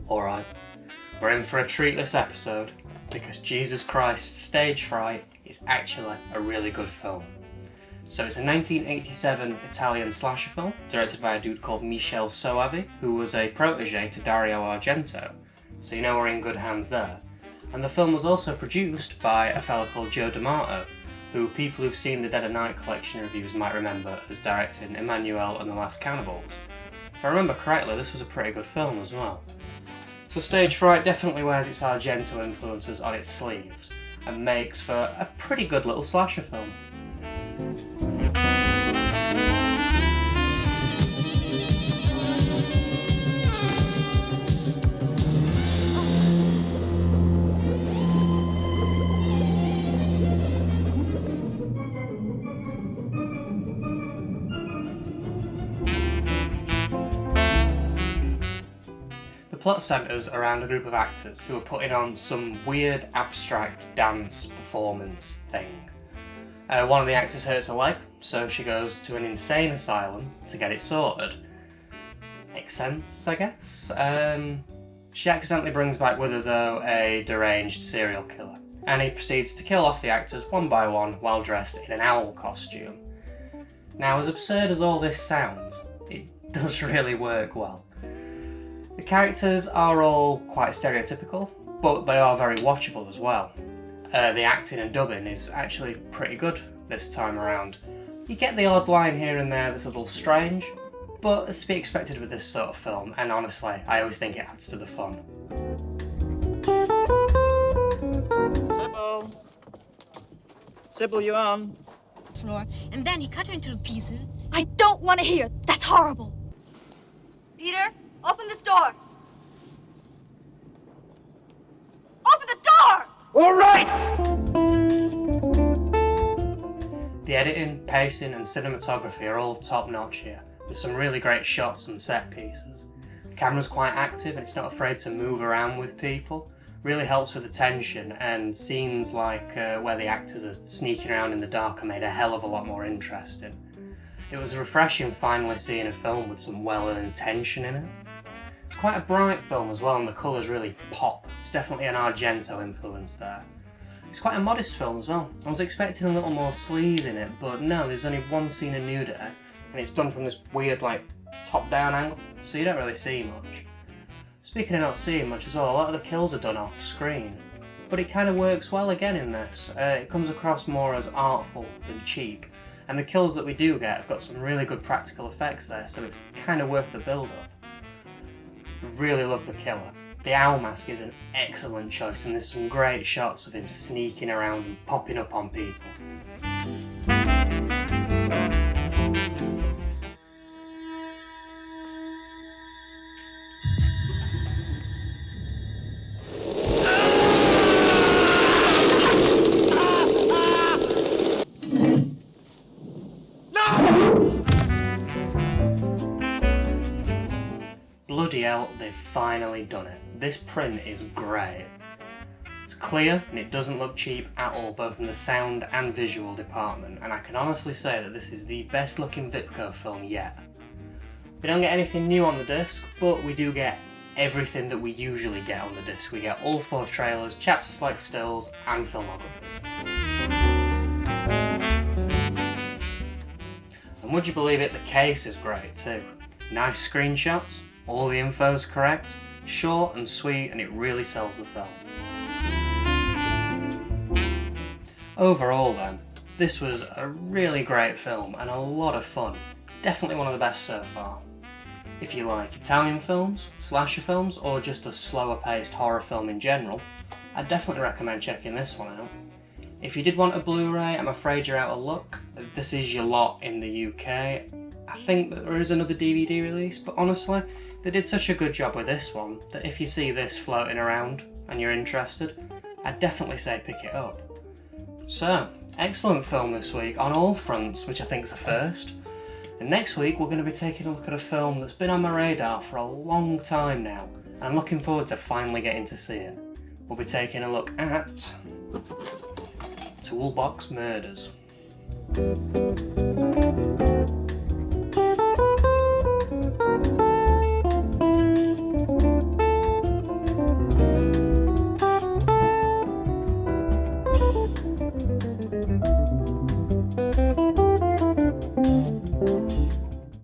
Alright, we're in for a treat this episode, because Jesus Christ, Stagefright is actually a really good film. So it's a 1987 Italian slasher film, directed by a dude called Michael Soavi, who was a protege to Dario Argento, so you know we're in good hands there. And the film was also produced by a fella called Joe D'Amato, who people who've seen the Dead of Night collection reviews might remember as directing Emmanuel and the Last Cannibals. If I remember correctly, this was a pretty good film as well. So Stagefright definitely wears its Argento influences on its sleeves, and makes for a pretty good little slasher film. The plot centres around a group of actors who are putting on some weird abstract dance performance thing. One of the actors hurts her leg, so she goes to an insane asylum to get it sorted. Makes sense, I guess? She accidentally brings back with her though a deranged serial killer, and he proceeds to kill off the actors one by one while dressed in an owl costume. Now, as absurd as all this sounds, it does really work well. The characters are all quite stereotypical, but they are very watchable as well. The acting and dubbing is actually pretty good this time around. You get the odd line here and there that's a little strange, but it's to be expected with this sort of film, and honestly, I always think it adds to the fun. Sybil! Sybil, you on? Floor, and then he cut her into pieces. I don't want to hear. That's horrible. Peter, open this door. Open the door! All right! The editing, pacing and cinematography are all top notch here, with some really great shots and set pieces. The camera's quite active and it's not afraid to move around with people. Really helps with the tension, and scenes like where the actors are sneaking around in the dark are made a hell of a lot more interesting. It was refreshing finally seeing a film with some well-earned tension in it. It's quite a bright film as well, and the colours really pop. It's definitely an Argento influence there. It's quite a modest film as well. I was expecting a little more sleaze in it, but no, there's only one scene of nudity, and it's done from this weird, top-down angle, so you don't really see much. Speaking of not seeing much as well, a lot of the kills are done off screen, but it kind of works well again in this. It comes across more as artful than cheap, and the kills that we do get have got some really good practical effects there, so it's kind of worth the build-up. Really love the killer. The owl mask is an excellent choice, and there's some great shots of him sneaking around and popping up on people. Bloody hell, they've finally done it. This print is great. It's clear and it doesn't look cheap at all, both in the sound and visual department, and I can honestly say that this is the best looking Vipco film yet. We don't get anything new on the disc, but we do get everything that we usually get on the disc. We get all 4 trailers, chapters like stills, and filmography. And would you believe it, the case is great too. Nice screenshots, all the info's correct, short and sweet, and it really sells the film. Overall then, this was a really great film and a lot of fun. Definitely one of the best so far. If you like Italian films, slasher films, or just a slower paced horror film in general, I'd definitely recommend checking this one out. If you did want a Blu-ray, I'm afraid you're out of luck. This is your lot in the UK. I think that there is another DVD release, but honestly, they did such a good job with this one that if you see this floating around and you're interested, I'd definitely say pick it up. So, excellent film this week on all fronts, which I think is a first. And next week we're going to be taking a look at a film that's been on my radar for a long time now, and I'm looking forward to finally getting to see it. We'll be taking a look at Toolbox Murders.